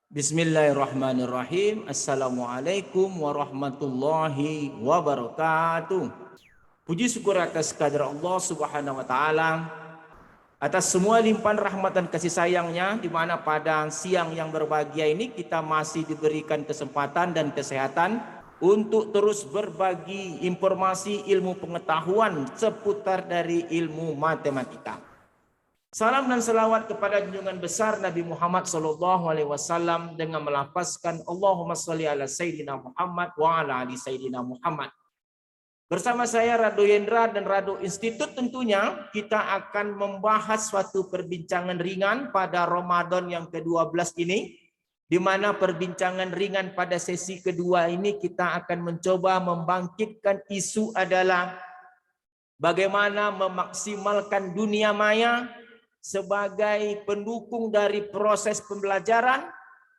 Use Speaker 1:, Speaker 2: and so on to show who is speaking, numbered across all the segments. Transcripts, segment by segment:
Speaker 1: Bismillahirrahmanirrahim. Assalamualaikum warahmatullahi wabarakatuh. Puji syukur atas kehadirat Allah Subhanahu wa taala, atas semua limpahan rahmat dan kasih sayangnya, di mana pada siang yang berbahagia ini kita masih diberikan kesempatan dan kesehatan untuk terus berbagi informasi ilmu pengetahuan seputar dari ilmu matematika. Salam dan salawat kepada junjungan besar Nabi Muhammad SAW dengan melafazkan Allahumma sholli ala Sayyidina Muhammad wa ala ali Sayyidina Muhammad. Bersama saya Rado Yendra dan Rado Institut, tentunya kita akan membahas suatu perbincangan ringan pada Ramadan yang ke-12 ini, di mana perbincangan ringan pada sesi kedua ini kita akan mencoba membangkitkan isu adalah bagaimana memaksimalkan dunia maya sebagai pendukung dari proses pembelajaran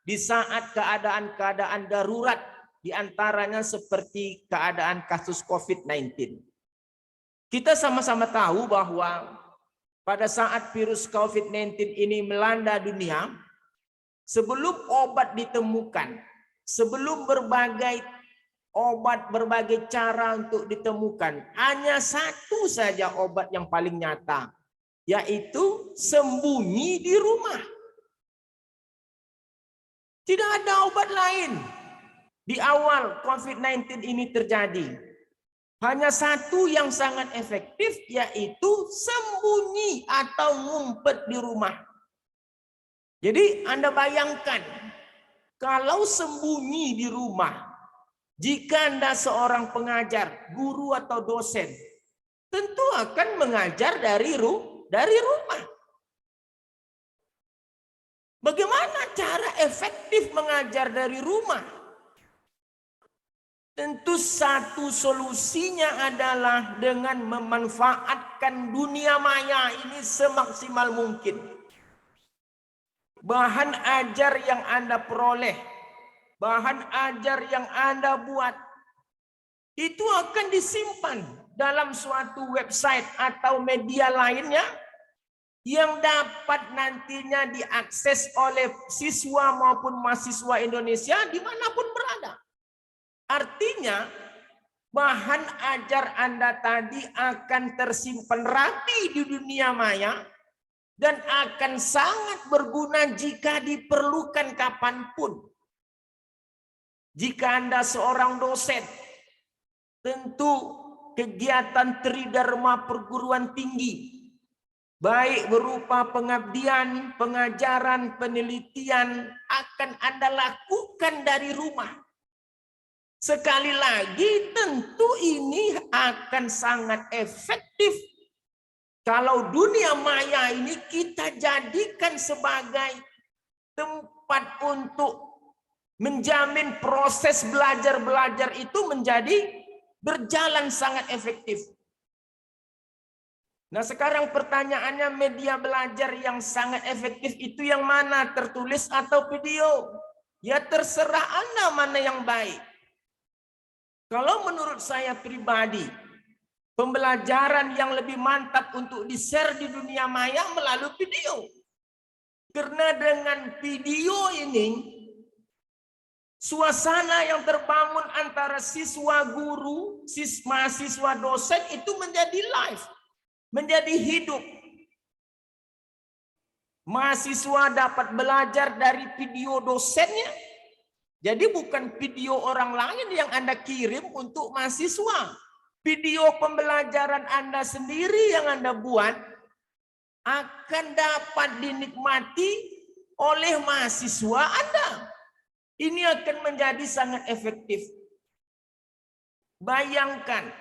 Speaker 1: di saat keadaan-keadaan darurat, diantaranya seperti keadaan kasus COVID-19. Kita sama-sama tahu bahwa pada saat virus COVID-19 ini melanda dunia, sebelum obat ditemukan, sebelum berbagai obat, berbagai cara untuk ditemukan, hanya satu saja obat yang paling nyata, yaitu sembunyi di rumah. Tidak ada obat lain di awal COVID-19 ini terjadi. Hanya satu yang sangat efektif, yaitu sembunyi atau ngumpet di rumah. Jadi Anda bayangkan, kalau sembunyi di rumah, jika Anda seorang pengajar, guru atau dosen, tentu akan mengajar dari rumah. Bagaimana cara efektif mengajar dari rumah? Tentu satu solusinya adalah dengan memanfaatkan dunia maya ini semaksimal mungkin. Bahan ajar yang Anda peroleh, bahan ajar yang Anda buat, itu akan disimpan dalam suatu website atau media lainnya yang dapat nantinya diakses oleh siswa maupun mahasiswa Indonesia dimanapun berada. Artinya bahan ajar Anda tadi akan tersimpan rapi di dunia maya dan akan sangat berguna jika diperlukan kapanpun. Jika Anda seorang dosen, tentu kegiatan tridharma perguruan tinggi, baik berupa pengabdian, pengajaran, penelitian, akan Anda lakukan dari rumah. Sekali lagi, tentu ini akan sangat efektif kalau dunia maya ini kita jadikan sebagai tempat untuk menjamin proses belajar itu menjadi berjalan sangat efektif. Nah, sekarang pertanyaannya, media belajar yang sangat efektif itu yang mana, tertulis atau video? Ya terserah Anda mana yang baik. Kalau menurut saya pribadi, pembelajaran yang lebih mantap untuk di-share di dunia maya melalui video. Karena dengan video ini, suasana yang terbangun antara siswa guru, mahasiswa dosen itu menjadi live, menjadi hidup. Mahasiswa dapat belajar dari video dosennya. Jadi bukan video orang lain yang Anda kirim untuk mahasiswa. Video pembelajaran Anda sendiri yang Anda buat akan dapat dinikmati oleh mahasiswa Anda. Ini akan menjadi sangat efektif. Bayangkan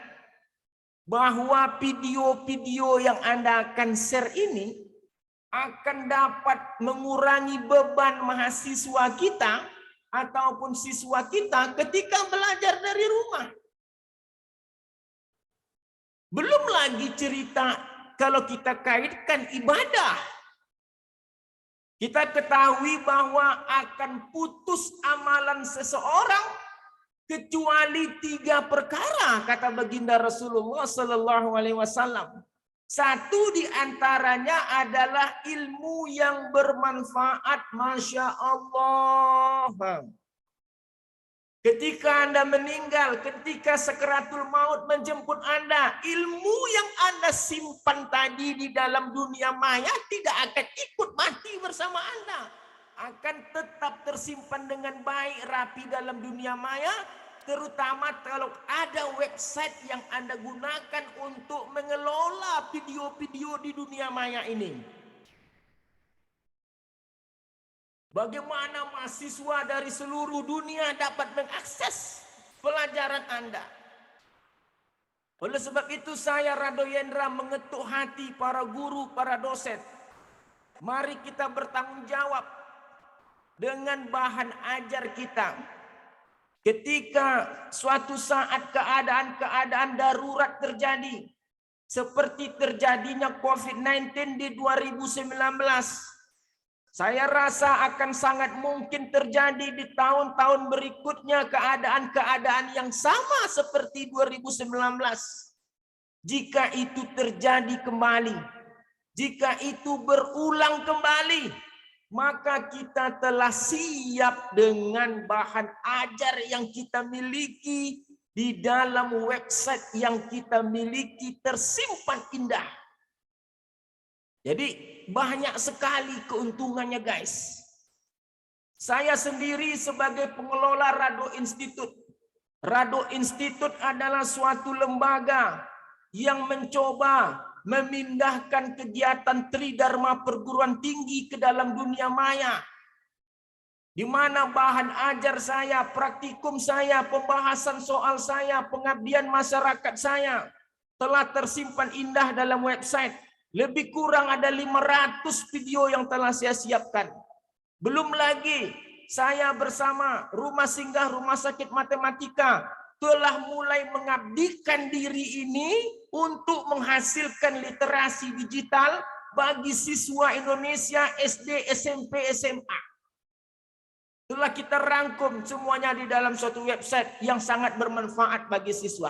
Speaker 1: bahwa video-video yang Anda akan share ini akan dapat mengurangi beban mahasiswa kita ataupun siswa kita ketika belajar dari rumah. Belum lagi cerita kalau kita kaitkan ibadah. Kita ketahui bahwa akan putus amalan seseorang kecuali 3 perkara, kata baginda Rasulullah Sallallahu Alaihi Wasallam. Satu di antaranya adalah ilmu yang bermanfaat, Masya Allah. Ketika Anda meninggal, ketika sakaratul maut menjemput Anda, ilmu yang Anda simpan tadi di dalam dunia maya tidak akan ikut mati bersama Anda. Akan tetap tersimpan dengan baik, rapi dalam dunia maya, terutama kalau ada website yang Anda gunakan untuk mengelola video-video di dunia maya ini. Bagaimana mahasiswa dari seluruh dunia dapat mengakses pelajaran Anda. Oleh sebab itu saya Rado Yendra mengetuk hati para guru, para dosen. Mari kita bertanggung jawab dengan bahan ajar kita. Ketika suatu saat keadaan-keadaan darurat terjadi, seperti terjadinya COVID-19 di 2019, saya rasa akan sangat mungkin terjadi di tahun-tahun berikutnya keadaan-keadaan yang sama seperti 2019. Jika itu terjadi kembali, jika itu berulang kembali, maka kita telah siap dengan bahan ajar yang kita miliki di dalam website yang kita miliki tersimpan indah. Jadi banyak sekali keuntungannya guys. Saya sendiri sebagai pengelola Rado Institute. Rado Institute adalah suatu lembaga yang mencoba memindahkan kegiatan Tridharma perguruan tinggi ke dalam dunia maya. Di mana bahan ajar saya, praktikum saya, pembahasan soal saya, pengabdian masyarakat saya telah tersimpan indah dalam website. Lebih kurang ada 500 video yang telah saya siapkan. Belum lagi saya bersama Rumah Singgah Rumah Sakit Matematika telah mulai mengabdikan diri ini untuk menghasilkan literasi digital bagi siswa Indonesia SD, SMP, SMA. Telah kita rangkum semuanya di dalam suatu website yang sangat bermanfaat bagi siswa.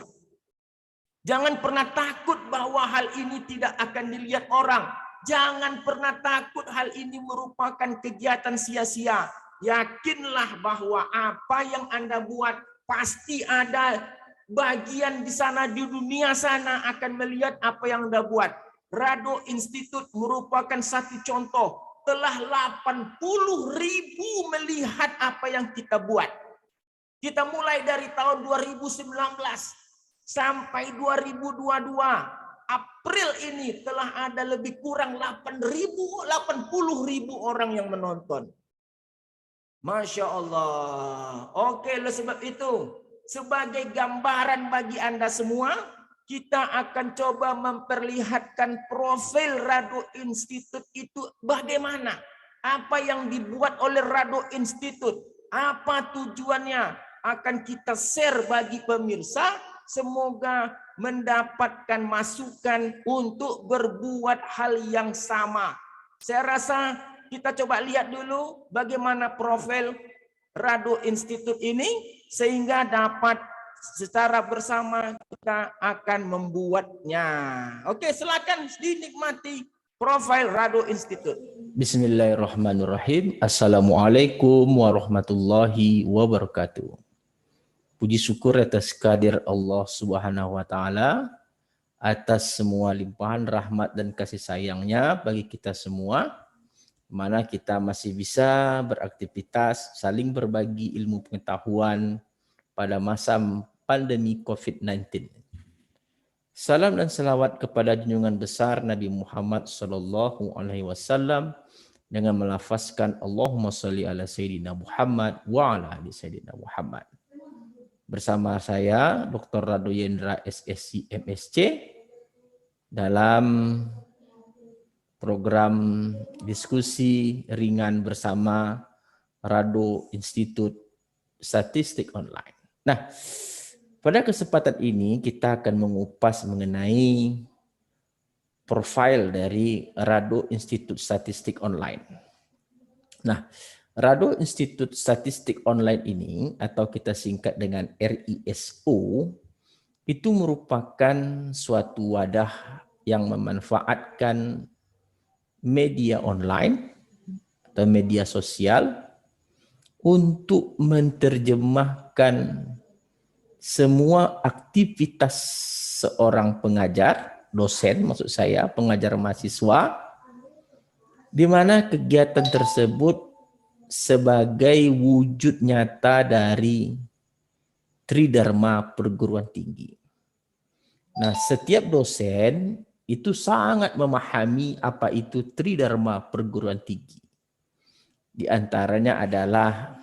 Speaker 1: Jangan pernah takut bahwa hal ini tidak akan dilihat orang. Jangan pernah takut hal ini merupakan kegiatan sia-sia. Yakinlah bahwa apa yang Anda buat pasti ada bagian di sana, di dunia sana akan melihat apa yang Anda buat. Rado Institute merupakan satu contoh. Telah 80.000 melihat apa yang kita buat. Kita mulai dari tahun 2019. Sampai 2022 April ini telah ada lebih kurang 80.000 orang yang menonton. Masya Allah. Oke, oleh sebab itu sebagai gambaran bagi Anda semua, kita akan coba memperlihatkan profil Rado Institute itu bagaimana. Apa yang dibuat oleh Rado Institute, apa tujuannya akan kita share bagi pemirsa. Semoga mendapatkan masukan untuk berbuat hal yang sama. Saya rasa kita coba lihat dulu bagaimana profil Rado Institute ini sehingga dapat secara bersama kita akan membuatnya. Oke, silakan dinikmati profil Rado Institute.
Speaker 2: Bismillahirrahmanirrahim. Assalamualaikum warahmatullahi wabarakatuh. Puji syukur atas kehadirat Allah Subhanahu wa taala atas semua limpahan rahmat dan kasih sayangnya bagi kita semua, mana kita masih bisa beraktivitas, saling berbagi ilmu pengetahuan pada masa pandemi COVID-19. Salam dan salawat kepada junjungan besar Nabi Muhammad SAW dengan melafazkan Allahumma sholli ala Sayyidina Muhammad wa ala ali Sayyidina Muhammad. Bersama saya Dr. Rado Yendra SSC MSc dalam program diskusi ringan bersama Rado Institute Statistik Online. Nah, pada kesempatan ini kita akan mengupas mengenai profil dari Rado Institute Statistik Online. Nah, Rado Institute Statistik Online ini atau kita singkat dengan RISO itu merupakan suatu wadah yang memanfaatkan media online atau media sosial untuk menerjemahkan semua aktivitas seorang pengajar, dosen maksud saya, pengajar mahasiswa, di mana kegiatan tersebut sebagai wujud nyata dari Tridharma perguruan tinggi. Nah, setiap dosen itu sangat memahami apa itu Tridharma perguruan tinggi. Di antaranya adalah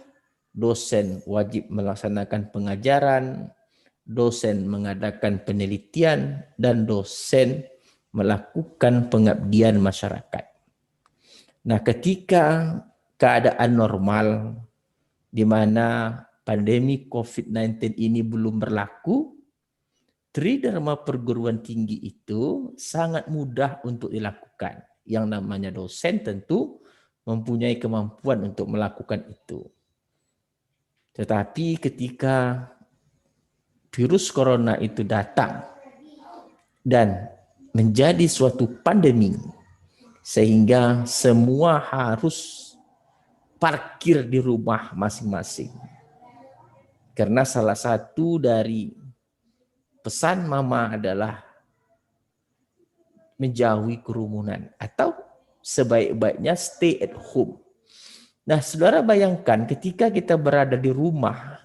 Speaker 2: dosen wajib melaksanakan pengajaran, dosen mengadakan penelitian, dan dosen melakukan pengabdian masyarakat. Nah, ketika keadaan normal di mana pandemi COVID-19 ini belum berlaku, Tridharma perguruan tinggi itu sangat mudah untuk dilakukan. Yang namanya dosen tentu mempunyai kemampuan untuk melakukan itu. Tetapi ketika virus corona itu datang dan menjadi suatu pandemi, sehingga semua harus parkir di rumah masing-masing. Karena salah satu dari pesan mama adalah menjauhi kerumunan atau sebaik-baiknya stay at home. Nah, saudara bayangkan ketika kita berada di rumah,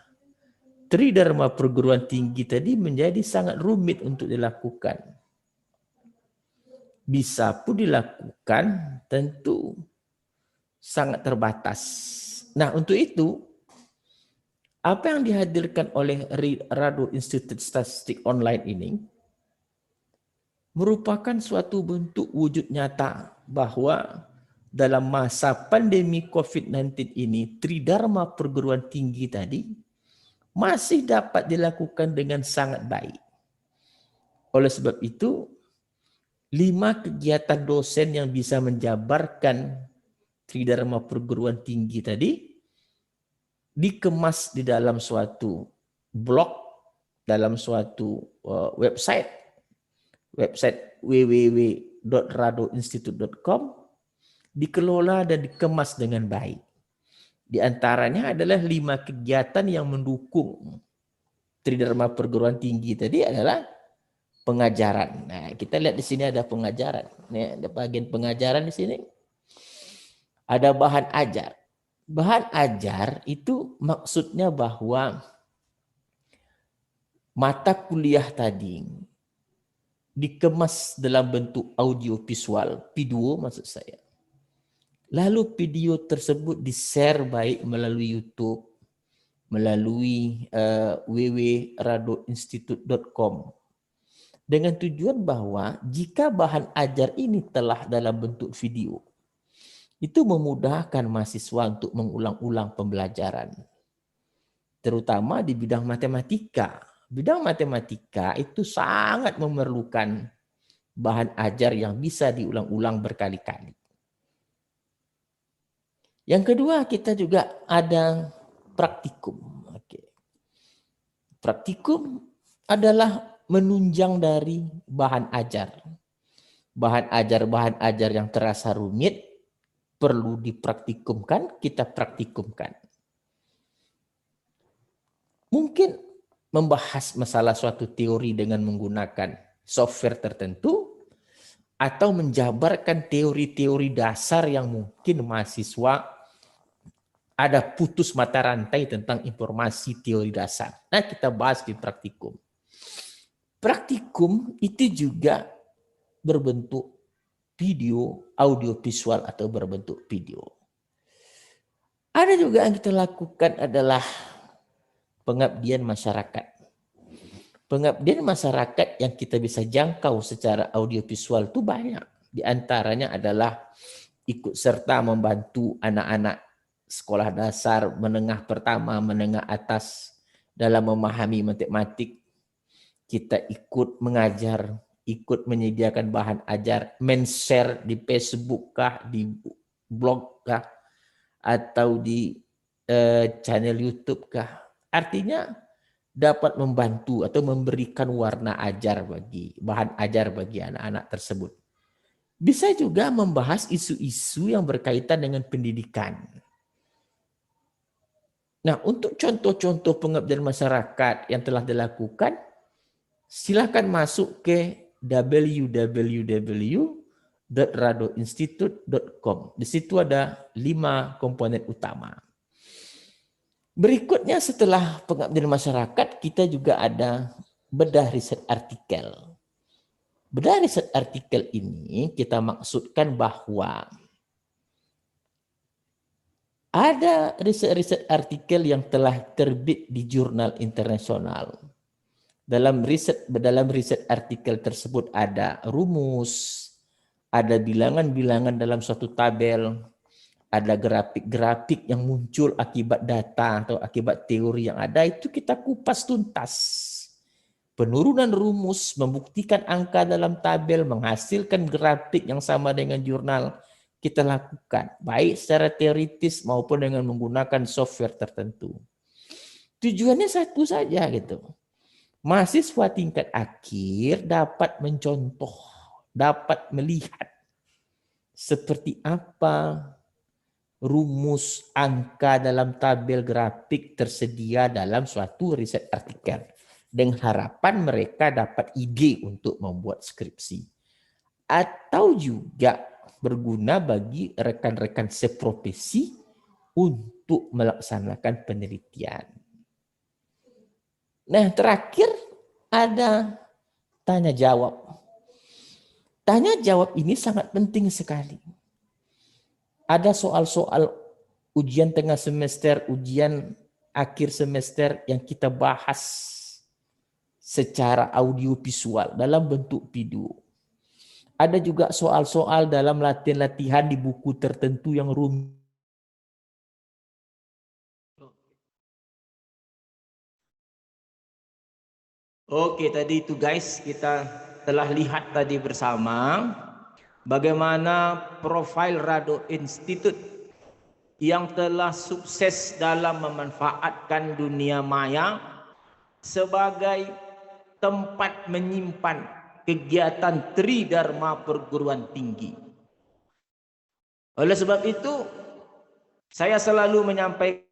Speaker 2: Tridharma perguruan tinggi tadi menjadi sangat rumit untuk dilakukan. Bisa pun dilakukan, tentu sangat terbatas. Nah, untuk itu, apa yang dihadirkan oleh Rado Institute Statistik Online ini merupakan suatu bentuk wujud nyata bahwa dalam masa pandemi COVID-19 ini, Tridharma perguruan tinggi tadi masih dapat dilakukan dengan sangat baik. Oleh sebab itu, 5 kegiatan dosen yang bisa menjabarkan Tridharma perguruan tinggi tadi dikemas di dalam suatu blog, dalam suatu website www.radoinstitute.com, dikelola dan dikemas dengan baik. Di antaranya adalah 5 kegiatan yang mendukung Tridharma perguruan tinggi tadi adalah pengajaran. Nah, kita lihat di sini ada pengajaran. Nih, ada bagian pengajaran di sini. Ada bahan ajar. Bahan ajar itu maksudnya bahwa mata kuliah tadi dikemas dalam bentuk audio visual, video maksud saya. Lalu video tersebut di-share baik melalui YouTube, melalui www.radoinstitute.com, dengan tujuan bahwa jika bahan ajar ini telah dalam bentuk video, itu memudahkan mahasiswa untuk mengulang-ulang pembelajaran. Terutama di bidang matematika. Bidang matematika itu sangat memerlukan bahan ajar yang bisa diulang-ulang berkali-kali. Yang kedua, kita juga ada praktikum. Praktikum adalah menunjang dari bahan ajar. Bahan ajar yang terasa rumit perlu dipraktikumkan, kita praktikumkan. Mungkin membahas masalah suatu teori dengan menggunakan software tertentu, atau menjabarkan teori-teori dasar yang mungkin mahasiswa ada putus mata rantai tentang informasi teori dasar. Nah, kita bahas di praktikum. Praktikum itu juga berbentuk video, audio visual atau berbentuk video. Ada juga yang kita lakukan adalah pengabdian masyarakat. Pengabdian masyarakat yang kita bisa jangkau secara audiovisual itu banyak. Di antaranya adalah ikut serta membantu anak-anak sekolah dasar, menengah pertama, menengah atas dalam memahami matematik. Kita ikut mengajar, ikut menyediakan bahan ajar, men-share di Facebook kah, di blog kah, atau di channel YouTube kah. Artinya dapat membantu atau memberikan warna ajar bagi bahan ajar bagi anak-anak tersebut. Bisa juga membahas isu-isu yang berkaitan dengan pendidikan. Nah, untuk contoh-contoh pengabdian masyarakat yang telah dilakukan, silakan masuk ke www.radoinstitute.com. Di situ ada 5 komponen utama. Berikutnya setelah pengabdian masyarakat, kita juga ada bedah riset artikel. Bedah riset artikel ini kita maksudkan bahwa ada riset-riset artikel yang telah terbit di jurnal internasional. Dalam riset artikel tersebut ada rumus, ada bilangan-bilangan dalam suatu tabel, ada grafik-grafik yang muncul akibat data atau akibat teori yang ada, itu kita kupas tuntas. Penurunan rumus, membuktikan angka dalam tabel, menghasilkan grafik yang sama dengan jurnal, kita lakukan, baik secara teoritis maupun dengan menggunakan software tertentu. Tujuannya satu saja gitu. Mahasiswa tingkat akhir dapat mencontoh, dapat melihat seperti apa rumus angka dalam tabel grafik tersedia dalam suatu riset artikel. Dengan harapan mereka dapat ide untuk membuat skripsi. Atau juga berguna bagi rekan-rekan seprofesi untuk melaksanakan penelitian. Nah, terakhir ada tanya jawab. Tanya jawab ini sangat penting sekali. Ada soal-soal ujian tengah semester, ujian akhir semester yang kita bahas secara audio visual dalam bentuk video. Ada juga soal-soal dalam latihan-latihan di buku tertentu yang rumit.
Speaker 1: Oke, tadi itu guys, kita telah lihat tadi bersama bagaimana profil Rado Institute yang telah sukses dalam memanfaatkan dunia maya sebagai tempat menyimpan kegiatan Tridharma perguruan tinggi. Oleh sebab itu, saya selalu menyampaikan